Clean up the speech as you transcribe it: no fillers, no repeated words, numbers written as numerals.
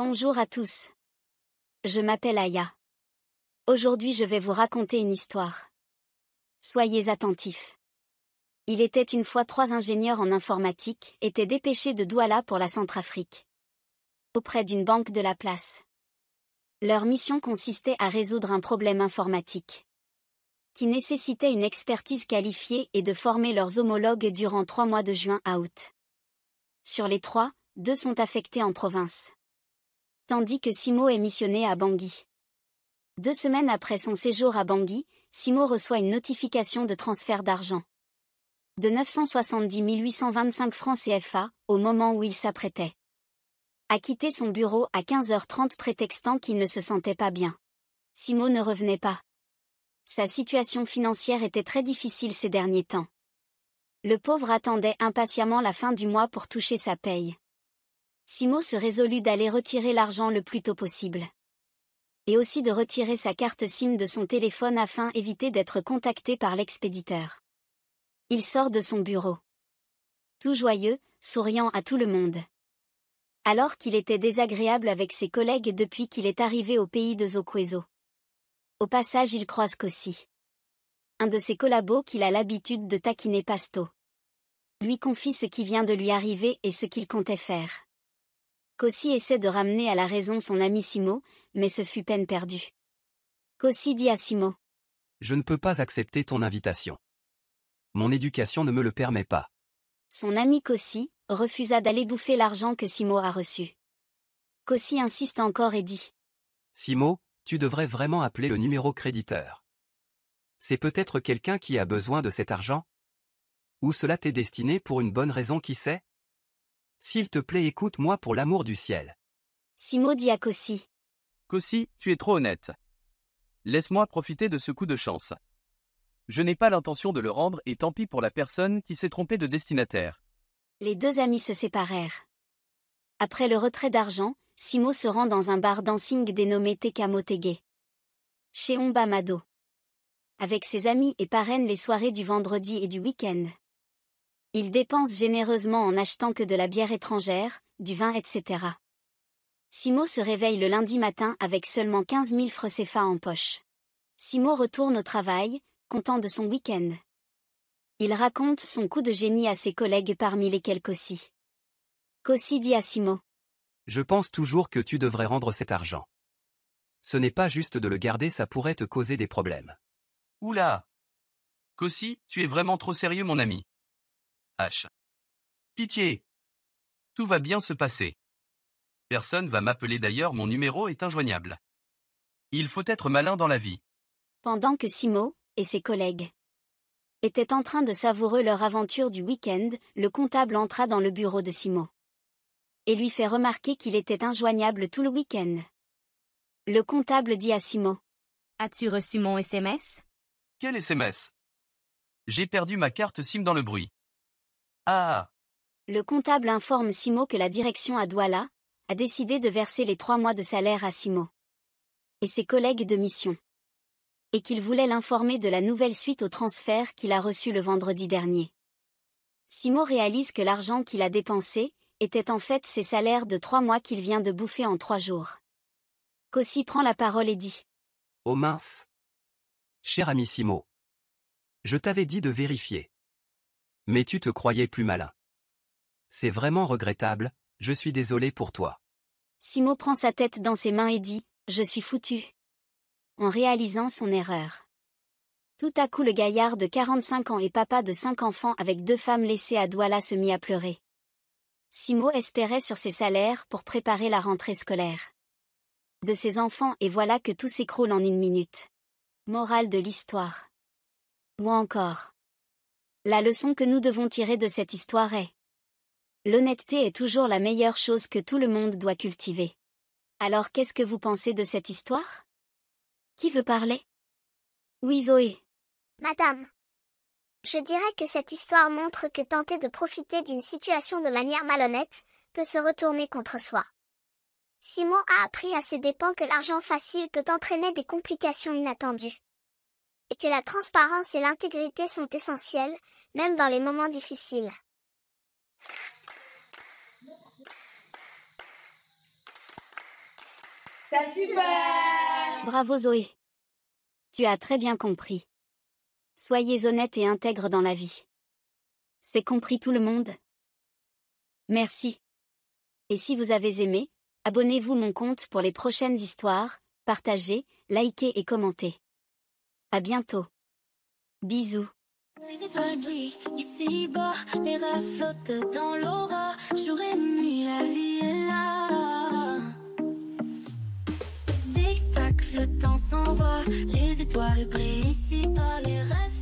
Bonjour à tous. Je m'appelle Aya. Aujourd'hui je vais vous raconter une histoire. Soyez attentifs. Il était une fois 3 ingénieurs en informatique, étaient dépêchés de Douala pour la Centrafrique. Auprès d'une banque de la place. Leur mission consistait à résoudre un problème informatique. Qui nécessitait une expertise qualifiée et de former leurs homologues durant 3 mois de juin à août. Sur les 3, 2 sont affectés en province. Tandis que Simo est missionné à Bangui. 2 semaines après son séjour à Bangui, Simo reçoit une notification de transfert d'argent. De 970 825 francs CFA, au moment où il s'apprêtait à quitter son bureau à 15h30 prétextant qu'il ne se sentait pas bien. Simo ne revenait pas. Sa situation financière était très difficile ces derniers temps. Le pauvre attendait impatiemment la fin du mois pour toucher sa paye. Simo se résolut d'aller retirer l'argent le plus tôt possible. Et aussi de retirer sa carte SIM de son téléphone afin d'éviter d'être contacté par l'expéditeur. Il sort de son bureau. Tout joyeux, souriant à tout le monde. Alors qu'il était désagréable avec ses collègues depuis qu'il est arrivé au pays de Zokwezo. Au passage il croise Kossi. Un de ses collabos qu'il a l'habitude de taquiner pasto. Lui confie ce qui vient de lui arriver et ce qu'il comptait faire. Kossi essaie de ramener à la raison son ami Simo, mais ce fut peine perdue. Kossi dit à Simo. Je ne peux pas accepter ton invitation. Mon éducation ne me le permet pas. Son ami Kossi refusa d'aller bouffer l'argent que Simo a reçu. Kossi insiste encore et dit. Simo, tu devrais vraiment appeler le numéro créditeur. C'est peut-être quelqu'un qui a besoin de cet argent? Ou cela t'est destiné pour une bonne raison qui sait? S'il te plaît, écoute-moi pour l'amour du ciel. Simo dit à Kossi. Kossi, tu es trop honnête. Laisse-moi profiter de ce coup de chance. Je n'ai pas l'intention de le rendre et tant pis pour la personne qui s'est trompée de destinataire. Les 2 amis se séparèrent. Après le retrait d'argent, Simo se rend dans un bar dancing dénommé Tekamotege. Chez Ombamado. Avec ses amis et parraine les soirées du vendredi et du week-end. Il dépense généreusement en achetant que de la bière étrangère, du vin etc. Simo se réveille le lundi matin avec seulement 15 000 francs CFA en poche. Simo retourne au travail, content de son week-end. Il raconte son coup de génie à ses collègues parmi lesquels Kossi. Kossi dit à Simo. Je pense toujours que tu devrais rendre cet argent. Ce n'est pas juste de le garder, ça pourrait te causer des problèmes. Oula! Kossi, tu es vraiment trop sérieux mon ami. H. Pitié! Tout va bien se passer. Personne va m'appeler d'ailleurs, mon numéro est injoignable. Il faut être malin dans la vie. Pendant que Simo, et ses collègues, étaient en train de savourer leur aventure du week-end, le comptable entra dans le bureau de Simo. Et lui fait remarquer qu'il était injoignable tout le week-end. Le comptable dit à Simo. As-tu reçu mon SMS? Quel SMS? J'ai perdu ma carte SIM dans le bruit. Ah! Le comptable informe Simo que la direction à Douala a décidé de verser les 3 mois de salaire à Simo et ses collègues de mission. Et qu'il voulait l'informer de la nouvelle suite au transfert qu'il a reçu le vendredi dernier. Simo réalise que l'argent qu'il a dépensé était en fait ses salaires de 3 mois qu'il vient de bouffer en 3 jours. Kossi prend la parole et dit. Oh mince! Cher ami Simo. Je t'avais dit de vérifier. Mais tu te croyais plus malin. C'est vraiment regrettable, je suis désolé pour toi. Simo prend sa tête dans ses mains et dit, je suis foutu. En réalisant son erreur. Tout à coup le gaillard de 45 ans et papa de 5 enfants avec 2 femmes laissées à Douala se mit à pleurer. Simo espérait sur ses salaires pour préparer la rentrée scolaire de ses enfants et voilà que tout s'écroule en 1 minute. Morale de l'histoire. Ou encore. La leçon que nous devons tirer de cette histoire est. L'honnêteté est toujours la meilleure chose que tout le monde doit cultiver. Alors qu'est-ce que vous pensez de cette histoire? Qui veut parler? Oui Zoé. Madame. Je dirais que cette histoire montre que tenter de profiter d'une situation de manière malhonnête peut se retourner contre soi. Simo a appris à ses dépens que l'argent facile peut entraîner des complications inattendues. Et que la transparence et l'intégrité sont essentielles, même dans les moments difficiles. C'est super! Bravo Zoé. Tu as très bien compris. Soyez honnête et intègre dans la vie. C'est compris tout le monde? Merci. Et si vous avez aimé, abonnez-vous mon compte pour les prochaines histoires, partagez, likez et commentez. À bientôt. Bisous. Les étoiles brillent ici-bas, les rêves flottent dans l'aura. Jour et nuit, la vie est là. Tic-tac, le temps s'en va. Les étoiles brillent ici-bas, les rêves